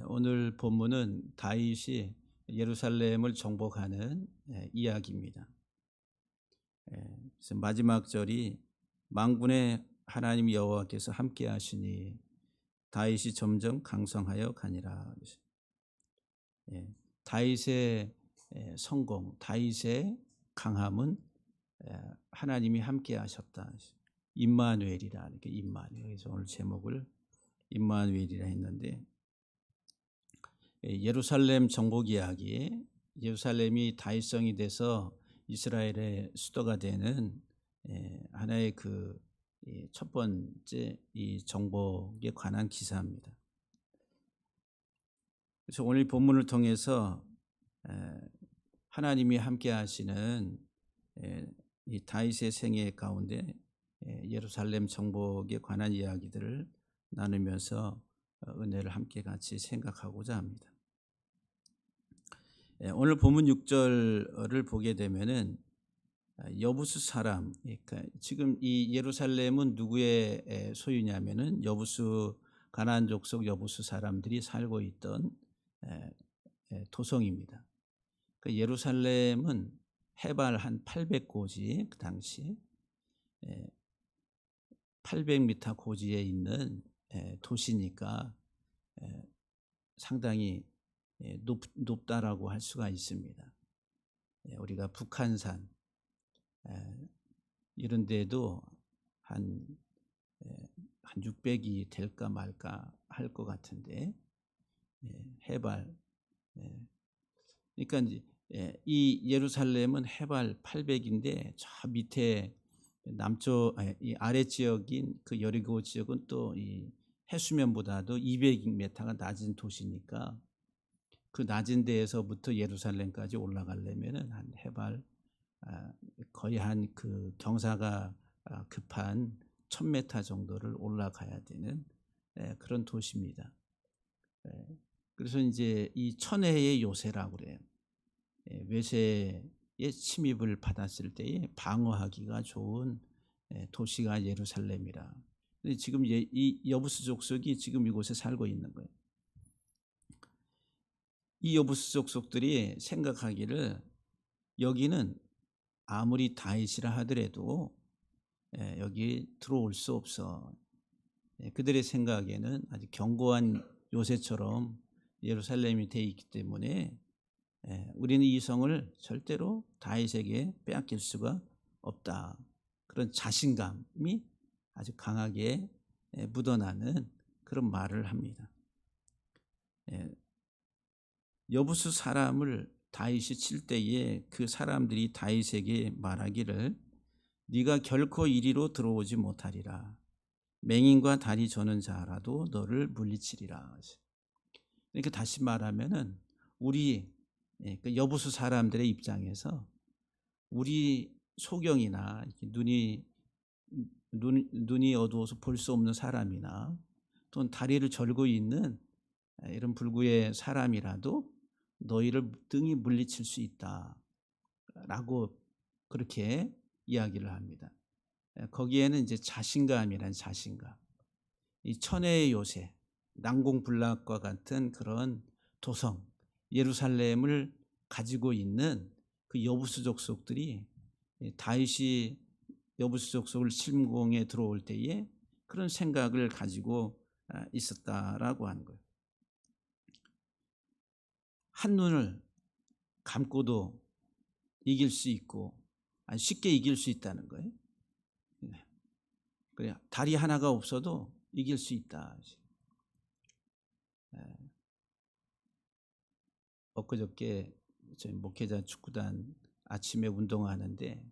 오늘 본문은 다윗이 예루살렘을 정복하는 이야기입니다. 그래서 마지막 절이 만군의 하나님 여호와께서 함께 하시니 다윗이 점점 강성하여 가니라. 다윗의 성공, 다윗의 강함은 하나님이 함께 하셨다. 임마누엘이라, 이렇게 임마누엘. 그래서 오늘 제목을 임마누엘이라 했는데, 예루살렘 정복 이야기, 예루살렘이 다윗성이 돼서 이스라엘의 수도가 되는 하나의 첫 번째 이 정복에 관한 기사입니다. 그래서 오늘 본문을 통해서 하나님이 함께 하시는 이 다윗의 생애 가운데 예루살렘 정복에 관한 이야기들을 나누면서 은혜를 함께 같이 생각하고자 합니다. 오늘 본문 6절을 보게 되면은 여부수 사람, 그러니까 지금 이 예루살렘은 누구의 소유냐면은 여부수, 가나안 족속 여부수 사람들이 살고 있던 도성입니다. 그 예루살렘은 해발 한 800고지, 그 당시 800m 고지에 있는 도시니까 상당히 높다라고 할 수가 있습니다. 우리가 북한산 이런 데도 한 600이 될까 말까 할 것 같은데, 해발, 그러니까 이제 이 예루살렘은 해발 800인데 저 밑에 남쪽 이 아래 지역인 그 여리고 지역은 또 이 해수면보다도 200m가 낮은 도시니까 그 낮은 데에서부터 예루살렘까지 올라가려면은 한 해발 거의 한 그 경사가 급한 1000m 정도를 올라가야 되는 그런 도시입니다. 그래서 이제 이 천혜의 요새라고 그래요. 외세의 침입을 받았을 때에 방어하기가 좋은 도시가 예루살렘이라. 근데 지금 이 여부수 족속이 지금 이곳에 살고 있는 거예요. 이 여부수 족속들이 생각하기를 여기는 아무리 다윗이라 하더라도 여기 들어올 수 없어. 그들의 생각에는 아주 견고한 요새처럼 예루살렘이 되어 있기 때문에 우리는 이 성을 절대로 다윗에게 빼앗길 수가 없다. 그런 자신감이 아주 강하게 묻어나는 그런 말을 합니다. 여부수 사람을 다윗이 칠 때에 그 사람들이 다윗에게 말하기를 네가 결코 이리로 들어오지 못하리라. 맹인과 다리 저는 자라도 너를 물리치리라. 그러니까 다시 말하면은 우리 여부수 사람들의 입장에서 우리 소경이나 눈이 어두워서 볼 수 없는 사람이나 또는 다리를 절고 있는 이런 불구의 사람이라도 너희를 등이 물리칠 수 있다라고 그렇게 이야기를 합니다. 거기에는 이제 자신감이란 자신감, 이 천혜의 요새, 난공불락과 같은 그런 도성 예루살렘을 가지고 있는 그 여부수 족속들이 다윗이 여부수 족속을 침공에 들어올 때에 그런 생각을 가지고 있었다라고 하는 거예요. 한눈을 감고도 이길 수 있고 쉽게 이길 수 있다는 거예요. 그래, 다리 하나가 없어도 이길 수 있다. 엊그저께 저희 목회자 축구단 아침에 운동하는데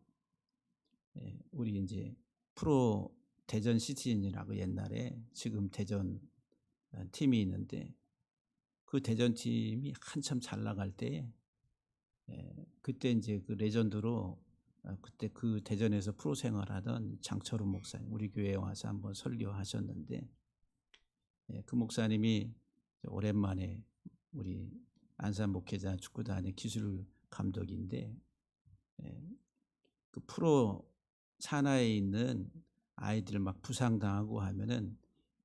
우리 이제 프로 대전 시티즌이라고 옛날에 지금 대전 팀이 있는데 그 대전 팀이 한참 잘 나갈 때에 그때 이제 그 레전드로 그때 그 대전에서 프로 생활하던 장철훈 목사님 우리 교회에 와서 한번 설교하셨는데 그 목사님이 오랜만에 우리 안산 목회자 축구단의 기술 감독인데 그 프로 산하에 있는 아이들 막 부상당하고 하면은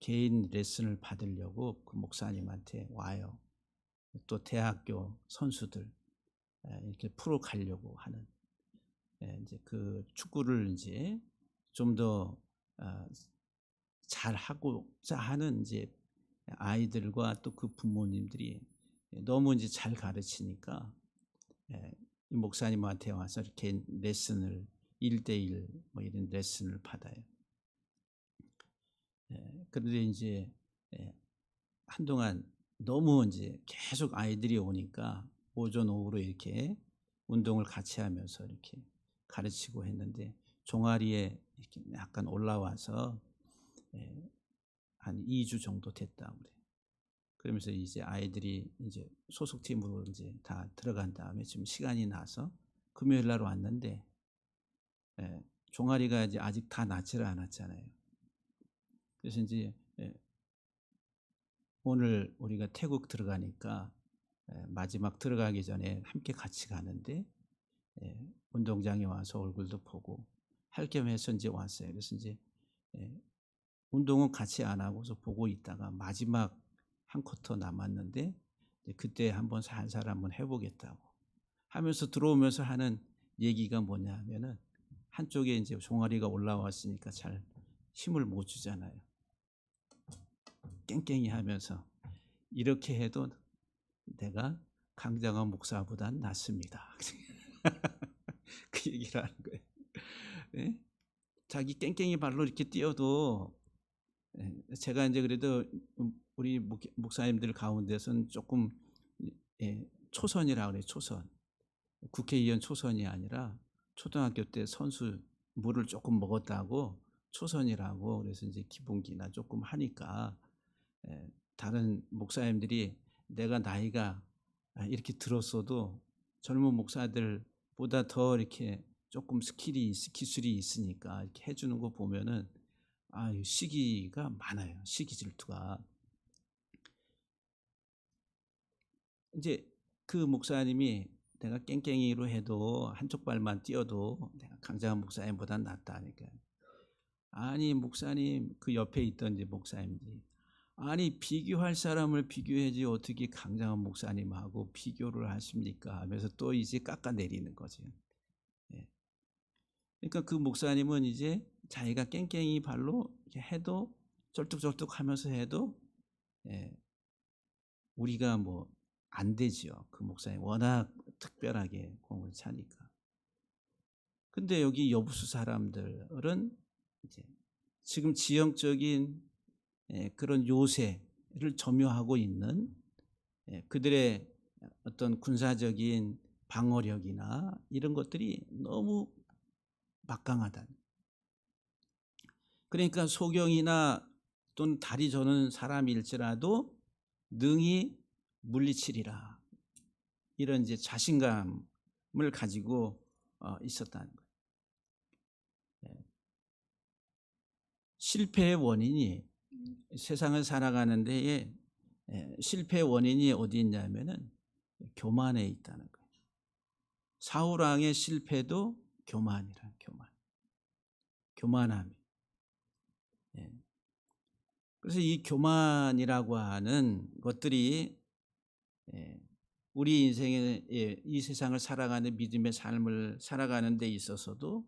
개인 레슨을 받으려고 그 목사님한테 와요. 또 대학교 선수들 이렇게 프로 가려고 하는 이제 그 축구를 이제 좀 더 잘하고자 하는 이제 아이들과 또 그 부모님들이 너무 이제 잘 가르치니까 이 목사님한테 와서 이렇게 레슨을 1대1 뭐 이런 레슨을 받아요. 그런데 이제 한동안 너무 이제 계속 아이들이 오니까 오전 오후로 이렇게 운동을 같이 하면서 이렇게 가르치고 했는데 종아리에 이렇게 약간 올라와서 한 2주 정도 됐다고 그래요. 그러면서 이제 아이들이 이제 소속팀으로 이제 다 들어간 다음에 지금 시간이 나서 금요일 날 왔는데 종아리가 이제 아직 다 낫지를 않았잖아요. 그래서 이제 오늘 우리가 태국 들어가니까 마지막 들어가기 전에 함께 같이 가는데 운동장에 와서 얼굴도 보고 할 겸 해서 이제 왔어요. 그래서 이제 운동은 같이 안 하고서 보고 있다가 마지막 한 쿼터 남았는데 그때 한번 살살 한번 해보겠다고 하면서 들어오면서 하는 얘기가 뭐냐 하면은 한쪽에 이제 종아리가 올라왔으니까 잘 힘을 못 주잖아요. 깽깽이 하면서 이렇게 해도 내가 강장원 목사보단 낫습니다. 그 얘기를 하는 거예요. 네? 자기 깽깽이 발로 이렇게 뛰어도 제가 이제 그래도 우리 목사님들 가운데서는 조금 초선이라고 그래요. 초선. 국회의원 초선이 아니라 초등학교 때 선수 물을 조금 먹었다고 초선이라고 그래서 이제 기본기나 조금 하니까 다른 목사님들이 내가 나이가 이렇게 들었어도 젊은 목사들보다 더 이렇게 조금 기술이 있으니까 이렇게 해주는 거 보면은 시기가 많아요. 시기 질투가. 이제 그 목사님이 내가 깽깽이로 해도 한쪽 발만 뛰어도 내가 강장한 목사님보다 낫다 하니까 아니 목사님 그 옆에 있던 이제 목사님들이 아니 비교할 사람을 비교해야지 어떻게 강장한 목사님하고 비교를 하십니까 하면서 또 이제 깎아내리는 거죠. 그러니까 그 목사님은 이제 자기가 깽깽이 발로 해도 쩔뚝쩔뚝 하면서 해도 우리가 뭐 안 되지요. 그 목사님 워낙 특별하게 공을 차니까. 근데 여기 여부수 사람들은 이제 지금 지형적인 그런 요새를 점유하고 있는 그들의 어떤 군사적인 방어력이나 이런 것들이 너무 막강하다. 그러니까 소경이나 또는 다리 저는 사람일지라도 능히 물리치리라. 이런 이제 자신감을 가지고 있었다는 거예요. 실패의 원인이 세상을 살아가는 데에 실패의 원인이 어디 있냐면은 교만에 있다는 거예요. 사울 왕의 실패도 교만이라 교만함이. 그래서 이 교만이라고 하는 것들이 우리 인생의 이 세상을 살아가는 믿음의 삶을 살아가는 데 있어서도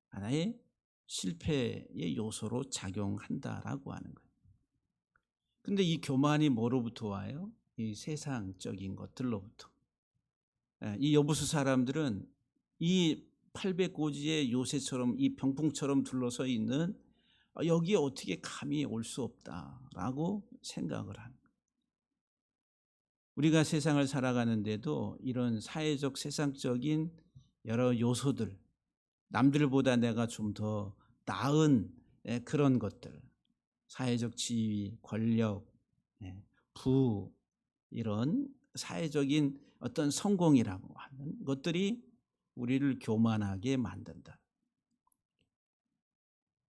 하나의 실패의 요소로 작용한다라고 하는 거예요. 근데 이 교만이 뭐로부터 와요? 이 세상적인 것들로부터. 이 여부수 사람들은 이 800고지의 요새처럼 이 병풍처럼 둘러서 있는 여기에 어떻게 감히 올 수 없다라고 생각을 하는 거예요. 우리가 세상을 살아가는데도 이런 사회적 세상적인 여러 요소들 남들보다 내가 좀 더 나은 그런 것들 사회적 지위, 권력, 부 이런 사회적인 어떤 성공이라고 하는 것들이 우리를 교만하게 만든다.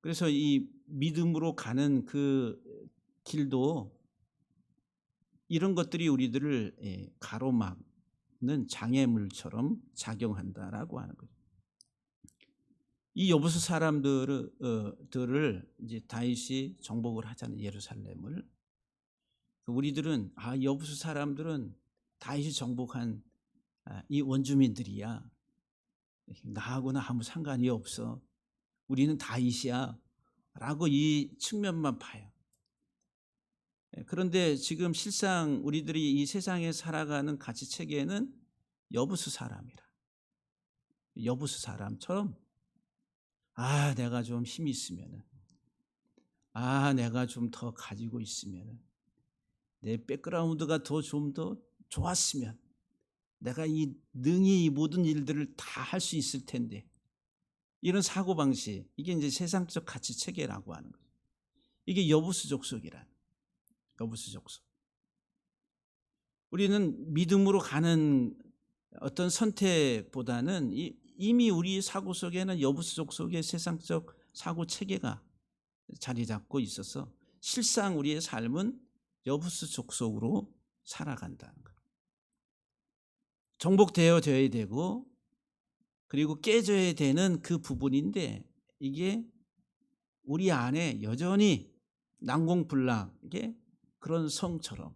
그래서 이 믿음으로 가는 그 길도 이런 것들이 우리들을 가로막는 장애물처럼 작용한다라고 하는 거죠. 이 여부수 사람들을 들을 이제 다윗이 정복을 하잖아요, 예루살렘을. 우리들은 여부수 사람들은 다윗이 정복한 이 원주민들이야. 나하고는 아무 상관이 없어. 우리는 다윗이야. 라고 이 측면만 봐요. 그런데 지금 실상 우리들이 이 세상에 살아가는 가치 체계는 여부수 사람이라. 여부수 사람처럼 내가 좀 힘이 있으면은, 내가 좀 더 가지고 있으면은, 내 백그라운드가 좀 더 좋았으면 내가 능히 이 모든 일들을 다 할 수 있을 텐데, 이런 사고방식, 이게 이제 세상적 가치 체계라고 하는 거예요. 이게 여부수 족속이란, 여부수 족속. 우리는 믿음으로 가는 어떤 선택보다는 이미 우리 사고 속에는 여부수 족속의 세상적 사고 체계가 자리 잡고 있어서 실상 우리의 삶은 여부수 족속으로 살아간다는 거예요. 정복되어야 되고 그리고 깨져야 되는 그 부분인데, 이게 우리 안에 여전히 난공불락의 그런 성처럼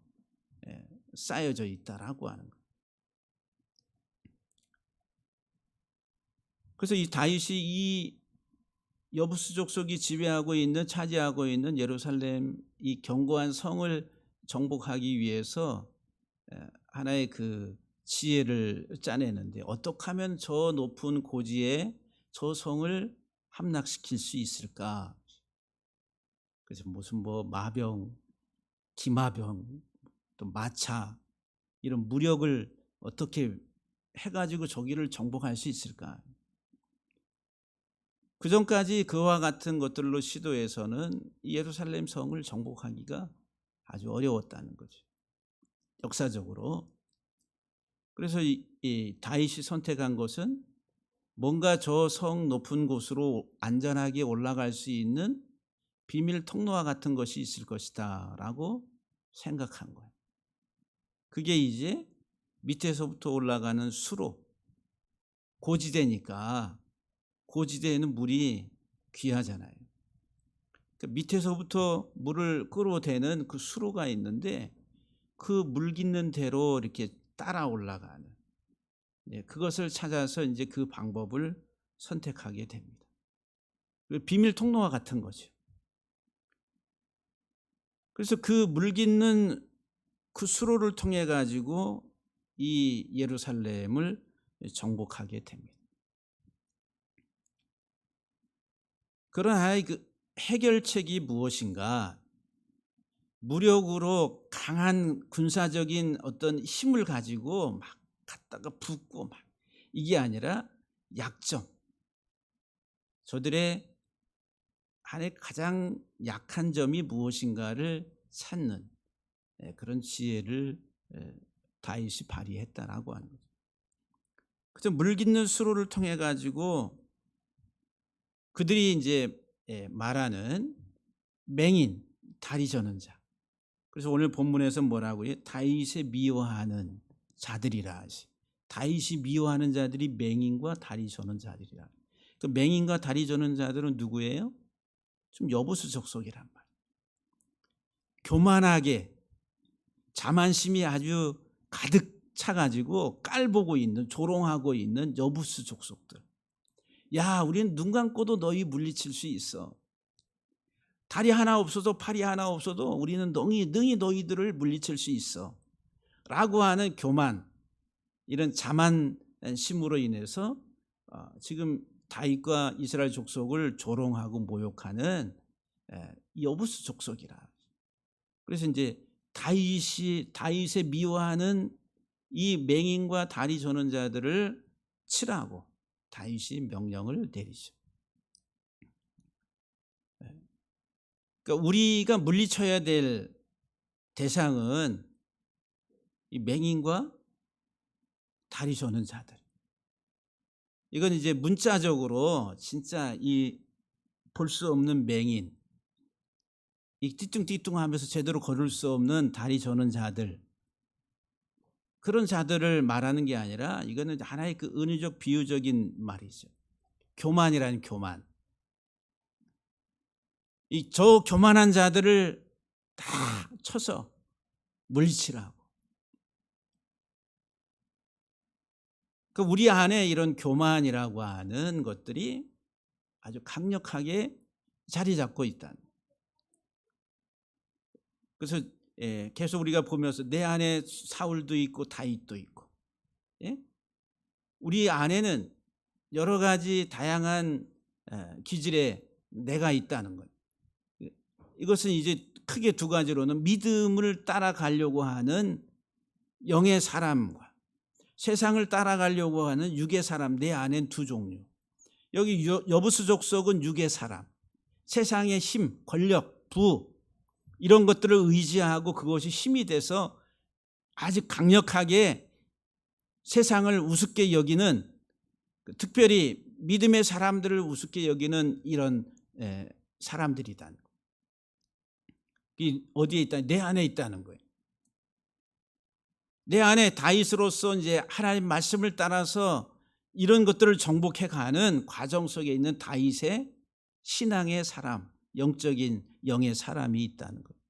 쌓여져 있다라고 하는 거예요. 그래서 이 다윗이 이 여부수 족속이 지배하고 있는, 차지하고 있는 예루살렘 이 견고한 성을 정복하기 위해서 하나의 그 지혜를 짜내는데, 어떻게 하면 저 높은 고지에 저 성을 함락시킬 수 있을까? 그래서 무슨 마병, 기마병, 또 마차, 이런 무력을 어떻게 해가지고 저기를 정복할 수 있을까? 그 전까지 그와 같은 것들로 시도해서는 예루살렘 성을 정복하기가 아주 어려웠다는 거죠, 역사적으로. 그래서 이 다윗이 선택한 것은 뭔가 저 성 높은 곳으로 안전하게 올라갈 수 있는 비밀 통로와 같은 것이 있을 것이다 라고 생각한 거예요. 그게 이제 밑에서부터 올라가는 수로, 고지대니까 고지대에는 물이 귀하잖아요. 그러니까 밑에서부터 물을 끌어대는 그 수로가 있는데, 그 물 깃는 대로 이렇게 따라 올라가는, 그것을 찾아서 이제 그 방법을 선택하게 됩니다. 비밀 통로와 같은 거죠. 그래서 그 물 깃는 그 수로를 통해 가지고 이 예루살렘을 정복하게 됩니다. 그러나 그 해결책이 무엇인가? 무력으로 강한 군사적인 어떤 힘을 가지고 막 갖다가 붙고 막, 이게 아니라 약점, 저들의 안에 가장 약한 점이 무엇인가를 찾는 그런 지혜를 다윗이 발휘했다라고 하는 거죠. 그래서 물 깃는 수로를 통해 가지고 그들이 이제 말하는 맹인, 다리 저는 자. 그래서 오늘 본문에서 뭐라고 해요? 다윗의 미워하는 자들이라 하시. 다윗이 미워하는 자들이 맹인과 다리 저는 자들이라. 그 맹인과 다리 저는 자들은 누구예요? 좀 여부수 족속이란 말이에요. 교만하게 자만심이 아주 가득 차가지고 깔보고 있는, 조롱하고 있는 여부수 족속들. 야, 우리는 눈 감고도 너희 물리칠 수 있어. 다리 하나 없어도 팔이 하나 없어도 우리는 능히 너희들을 물리칠 수 있어 라고 하는 교만, 이런 자만심으로 인해서 지금 다윗과 이스라엘 족속을 조롱하고 모욕하는 여부수 족속이라. 그래서 이제 다윗의 미워하는 이 맹인과 다리 저는 자들을 치라고 다윗이 명령을 내리죠. 그러니까 우리가 물리쳐야 될 대상은 이 맹인과 다리 저는 자들. 이건 이제 문자적으로 진짜 이 볼 수 없는 맹인, 이 띠뚱띠뚱하면서 제대로 걸을 수 없는 다리 저는 자들, 그런 자들을 말하는 게 아니라 이거는 하나의 그 은유적 비유적인 말이죠. 교만이라는 교만. 저 교만한 자들을 다 쳐서 물리치라고. 우리 안에 이런 교만이라고 하는 것들이 아주 강력하게 자리 잡고 있다. 그래서 계속 우리가 보면서 내 안에 사울도 있고 다윗도 있고, 우리 안에는 여러 가지 다양한 기질의 내가 있다는 거예요. 이것은 이제 크게 두 가지로는 믿음을 따라가려고 하는 영의 사람과 세상을 따라가려고 하는 육의 사람, 내 안엔 두 종류. 여기 여부수 족속은 육의 사람, 세상의 힘, 권력, 부 이런 것들을 의지하고 그것이 힘이 돼서 아주 강력하게 세상을 우습게 여기는, 특별히 믿음의 사람들을 우습게 여기는 이런 사람들이다. 어디에 있다? 내 안에 있다는 거예요. 내 안에 다윗으로서 이제 하나님 말씀을 따라서 이런 것들을 정복해 가는 과정 속에 있는 다윗의 신앙의 사람, 영적인 영의 사람이 있다는 거예요.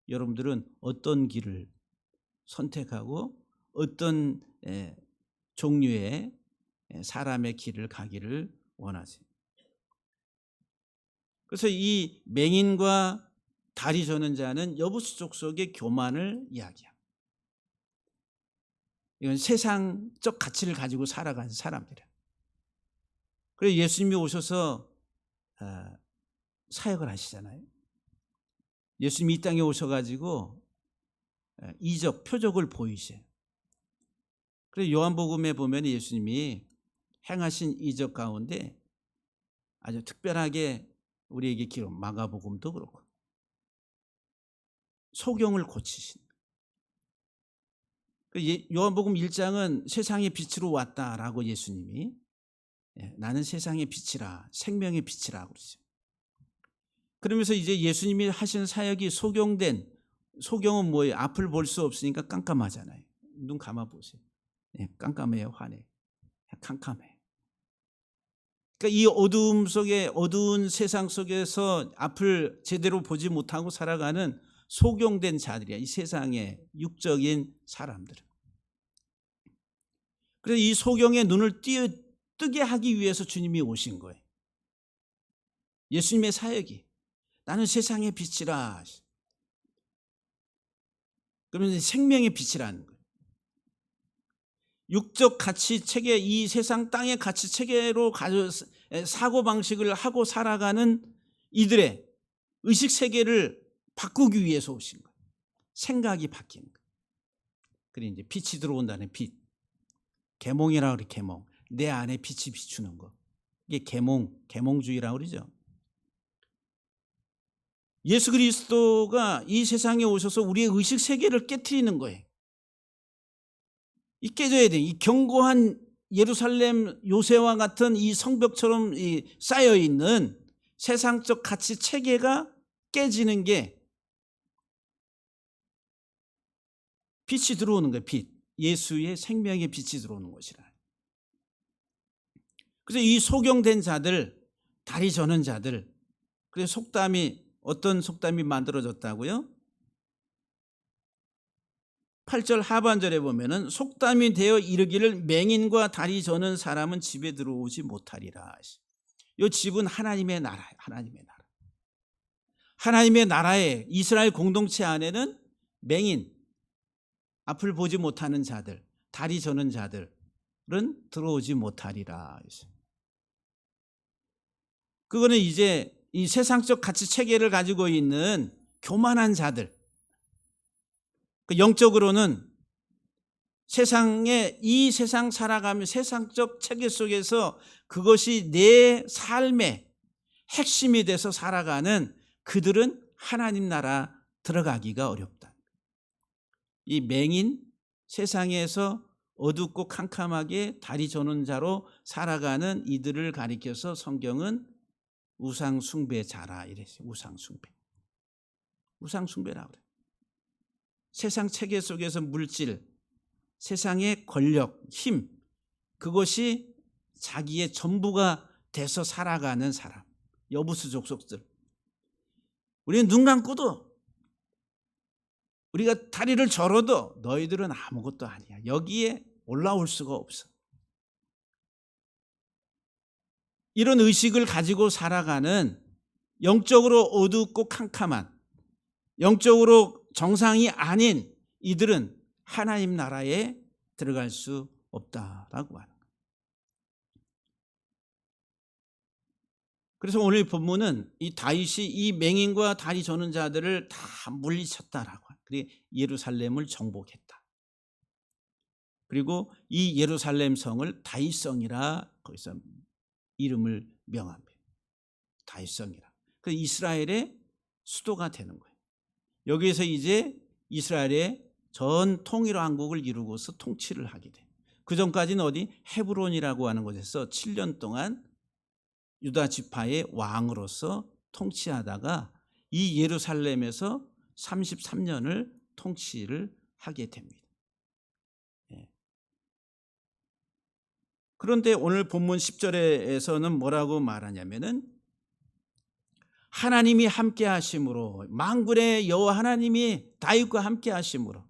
여러분들은 어떤 길을 선택하고 어떤 종류의 사람의 길을 가기를 원하세요? 그래서 이 맹인과 다리 저는 자는 여부수 족속의 교만을 이야기합니다. 이건 세상적 가치를 가지고 살아가는 사람들이에요. 그래서 예수님이 오셔서 사역을 하시잖아요. 예수님이 이 땅에 오셔가지고 이적, 표적을 보이세요. 그래서 요한복음에 보면 예수님이 행하신 이적 가운데 아주 특별하게 우리에게 기록, 마가복음도 그렇고 소경을 고치신. 요한복음 1장은 세상의 빛으로 왔다라고 예수님이, 나는 세상의 빛이라, 생명의 빛이라 그러죠. 그러면서 이제 예수님이 하신 사역이 소경은 뭐예요? 앞을 볼 수 없으니까 깜깜하잖아요. 눈 감아 보세요. 깜깜해요, 환해, 캄캄해. 그러니까 이 어두움 속에, 어두운 세상 속에서 앞을 제대로 보지 못하고 살아가는 소경된 자들이야, 이 세상의 육적인 사람들은. 그래서 이 소경의 눈을 뜨게 하기 위해서 주님이 오신 거예요. 예수님의 사역이 나는 세상의 빛이라. 그러면 생명의 빛이라는 거예요. 육적 가치 체계, 이 세상 땅의 가치 체계로 사고 방식을 하고 살아가는 이들의 의식 세계를 바꾸기 위해서 오신 거예요. 생각이 바뀌는 거예요. 그리고 이제 빛이 들어온다는 빛, 계몽이라고 그래. 계몽, 내 안에 빛이 비추는 거, 이게 계몽주의라고 그러죠. 예수 그리스도가 이 세상에 오셔서 우리의 의식 세계를 깨트리는 거예요. 이 깨져야 돼. 이 견고한 예루살렘 요새와 같은 이 성벽처럼 쌓여 있는 세상적 가치 체계가 깨지는 게 빛이 들어오는 거예요. 빛, 예수의 생명의 빛이 들어오는 것이라. 그래서 이 소경된 자들, 다리 저는 자들, 그래서 속담이, 어떤 속담이 만들어졌다고요? 8절 하반절에 보면은 속담이 되어 이르기를 맹인과 다리 저는 사람은 집에 들어오지 못하리라. 이 집은 하나님의 나라예요. 하나님의 나라. 하나님의 나라의 이스라엘 공동체 안에는 맹인, 앞을 보지 못하는 자들, 다리 저는 자들은 들어오지 못하리라. 그거는 이제 이 세상적 가치 체계를 가지고 있는 교만한 자들, 영적으로는 이 세상 살아가며 세상적 체계 속에서 그것이 내 삶의 핵심이 돼서 살아가는 그들은 하나님 나라 들어가기가 어렵다. 이 맹인, 세상에서 어둡고 캄캄하게 다리 저는 자로 살아가는 이들을 가리켜서 성경은 우상 숭배자라 이랬어요. 우상 숭배라고 그래요. 세상 체계 속에서 물질, 세상의 권력, 힘, 그것이 자기의 전부가 돼서 살아가는 사람, 여부수 족속들. 우리는 눈 감고도, 우리가 다리를 절어도 너희들은 아무것도 아니야. 여기에 올라올 수가 없어. 이런 의식을 가지고 살아가는 영적으로 어둡고 캄캄한, 영적으로 정상이 아닌 이들은 하나님 나라에 들어갈 수 없다라고 하는 거예요. 그래서 오늘 본문은 이 다윗이 이 맹인과 다리 저는 자들을 다 물리쳤다라고. 그리고 예루살렘을 정복했다. 그리고 이 예루살렘 성을 다윗성이라 거기서 이름을 명합니다. 다윗성이라. 그 이스라엘의 수도가 되는 거예요. 여기에서 이제 이스라엘의 전 통일왕국을 이루고서 통치를 하게 돼요. 그 전까지는 어디 헤브론이라고 하는 곳에서 7년 동안 유다 지파의 왕으로서 통치하다가 이 예루살렘에서 33년을 통치를 하게 됩니다. 그런데 오늘 본문 10절에서는 뭐라고 말하냐면은 하나님이 함께 하심으로, 만군의 여호와 하나님이 다윗과 함께 하심으로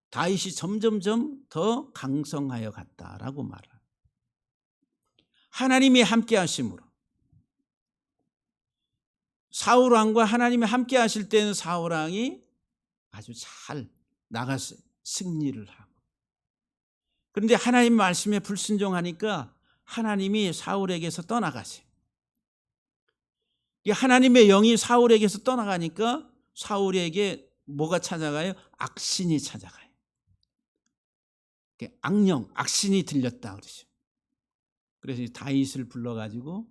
다윗이 점점점 더 강성하여 갔다라고 말합니다. 하나님이 함께 하심으로. 사울 왕과 하나님이 함께 하실 때는 사울 왕이 아주 잘 나가서 승리를 하고, 그런데 하나님 말씀에 불순종하니까 하나님이 사울에게서 떠나가세요. 하나님의 영이 사울에게서 떠나가니까 사울에게 뭐가 찾아가요? 악신이 찾아가요. 악령, 악신이 들렸다 그러죠. 그래서 다윗을 불러가지고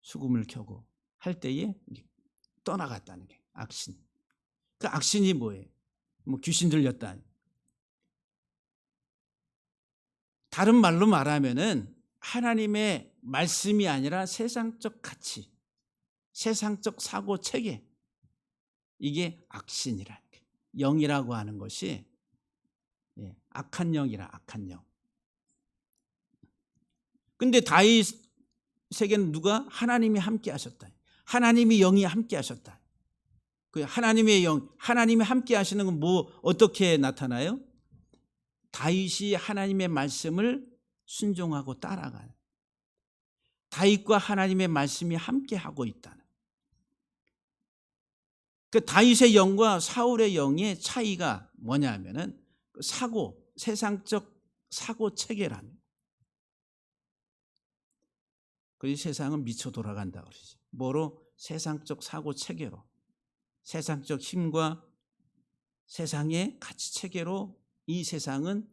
수금을 켜고 할 때에 떠나갔다는 게 악신. 그 악신이 뭐예요? 뭐 귀신 들렸다. 다른 말로 말하면은 하나님의 말씀이 아니라 세상적 가치, 세상적 사고 체계, 이게 악신이라는 거예요. 영이라고 하는 것이 악한 영이라, 악한 영. 근데 다윗에게는 누가? 하나님이 함께 하셨다. 하나님이 영이 함께 하셨다. 그 하나님의 영, 하나님이 함께 하시는 건 뭐 어떻게 나타나요? 다윗이 하나님의 말씀을 순종하고 따라가는, 다윗과 하나님의 말씀이 함께 하고 있다는. 그 다윗의 영과 사울의 영의 차이가 뭐냐면은 사고, 세상적 사고 체계라는. 그 세상은 미쳐 돌아간다 그러죠. 뭐로? 세상적 사고 체계로, 세상적 힘과 세상의 가치 체계로 이 세상은,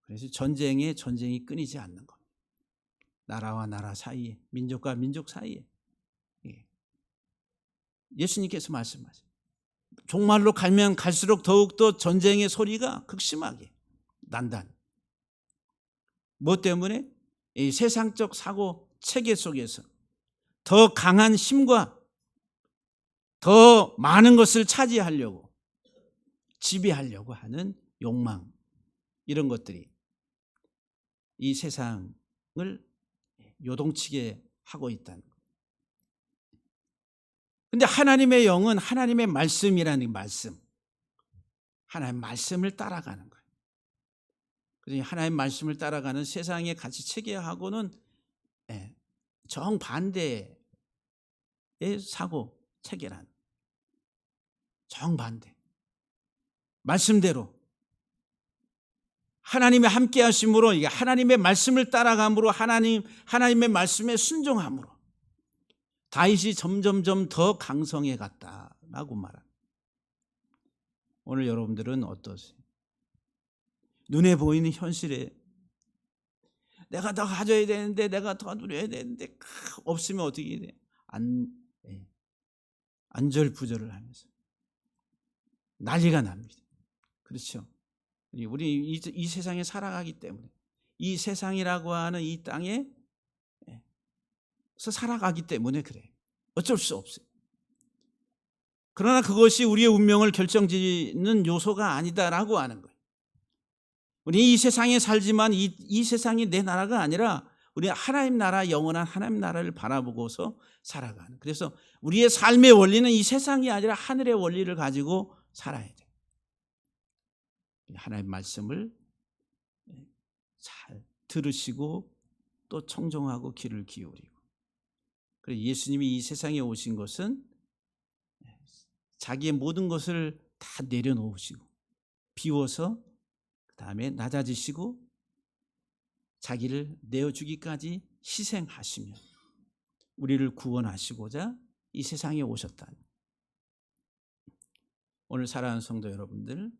그래서 전쟁이 끊이지 않는 겁니다. 나라와 나라 사이에, 민족과 민족 사이에. 예수님께서 말씀하세요. 종말로 가면 갈수록 더욱더 전쟁의 소리가 극심하게 난다. 뭐 때문에? 이 세상적 사고 체계 속에서 더 강한 힘과 더 많은 것을 차지하려고, 지배하려고 하는 욕망, 이런 것들이 이 세상을 요동치게 하고 있다는 거예요. 근데 하나님의 영은 하나님의 말씀이라는 말씀, 하나님의 말씀을 따라가는 거예요. 그래서 하나님의 말씀을 따라가는 세상의 가치 체계하고는 정반대의 사고 체계란, 정반대. 말씀대로 하나님의 함께 하심으로, 이게 하나님의 말씀을 따라감으로, 하나님의 말씀에 순종함으로 다윗이 점점점 더 강성해 갔다라고 말합니다. 오늘 여러분들은 어떠세요? 눈에 보이는 현실에 내가 더 가져야 되는데, 내가 더 누려야 되는데 없으면 어떻게 돼? 안절부절을 하면서 난리가 납니다. 그렇죠? 우리 이 세상에 살아가기 때문에, 이 세상이라고 하는 이 땅에서 살아가기 때문에 그래요. 어쩔 수 없어요. 그러나 그것이 우리의 운명을 결정짓는 요소가 아니다라고 하는 거예요. 우리 이 세상에 살지만 이 세상이 내 나라가 아니라 우리 하나님 나라, 영원한 하나님 나라를 바라보고서 살아가는. 그래서 우리의 삶의 원리는 이 세상이 아니라 하늘의 원리를 가지고 살아야 돼. 하나님 말씀을 잘 들으시고 또 청종하고 귀를 기울이고. 그래서 예수님이 이 세상에 오신 것은 자기의 모든 것을 다 내려놓으시고 비워서 그다음에 낮아지시고 자기를 내어주기까지 희생하시며 우리를 구원하시고자 이 세상에 오셨다. 오늘 사랑하는 성도 여러분들,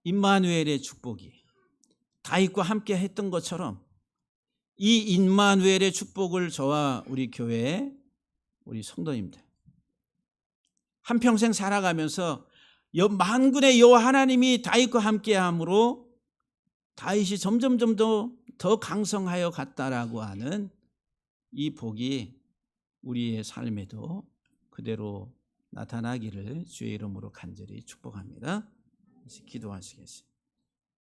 임마누엘의 축복이 다윗과 함께 했던 것처럼 이 임마누엘의 축복을 저와 우리 교회에 우리 성도님들 한평생 살아가면서 만군의 여호와 하나님이 다윗과 함께함으로 다윗이 점점 더 강성하여 갔다라고 하는 이 복이 우리의 삶에도 그대로 나타나기를 주의 이름으로 간절히 축복합니다. 기도하시겠습니다.